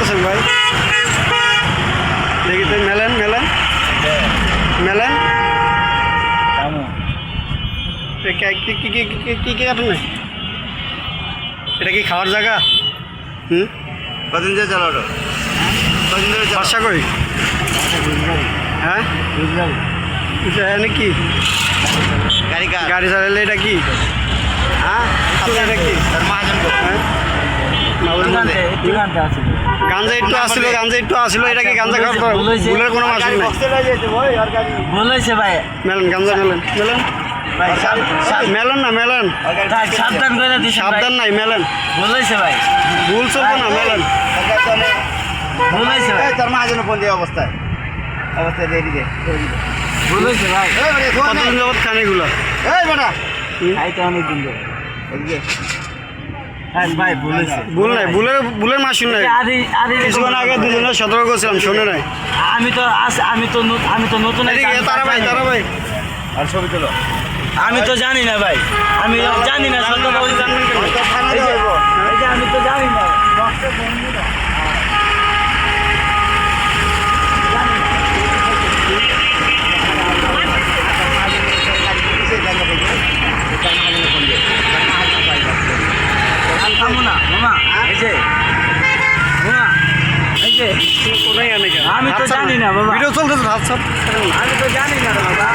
করতেছেন ভাই? দেখি তো মেলেন মেলেন মেলেন কি কি কি কি কি কাটুন? এটা কি খাওয়ার জায়গা? কদিন ধরে চালানো? কদিন ধরে বাসা কই? হ্যাঁ এখানে কি গাড়ি কার? গাড়ি চালালে এটা কি? হ্যাঁ আপনার এটা কি? তার মহাজন হ্যাঁ গাঞ্জা একটু আসছিল, গাঞ্জা একটু আসছিল, এটা কি গাঞ্জা খাওয়ার ভুলের কোনো মাসুল নেই। বলেছে ভাই মেলেন গাঞ্জা মেলেন মেলেন মেলেন না মেলেন, সাবধান করে দিস সাবধান নাই মেলেন, বলেছে ভাই ভুল চলবো না মেলেন। বলেছে ভাই তার মহাজন ফোন দিয়ে অবস্থায় দিয়ে দিকে বলেছে ভাই কতদিন যাবত খান এগুলো? এই বেটা খাইতে অনেক দিন ধরে এদিকে হ্যাঁ ভাই বলেছে ভুল নাই, ভুলের মাসুল নাই। কিছুক্ষণ আগে দুজনে সতর্ক করছিলাম, শোনে নাই। আমি তো নতুন এদিকে তারা ভাই আর ছবি তোলো। আমি তো জানি না ভাই, আমি জানি না সত্য কথা জানবেন কেন? থানা এই যে- যাবো এই যে আমি তো জানি না থামো না মামা, এই যে মামা, এই যে কোথায় আনে কেন? আমি তো জানি না বাবা। ভিডিও চলতেছে, হাত সাপ আমি তো জানি না রে বাবা।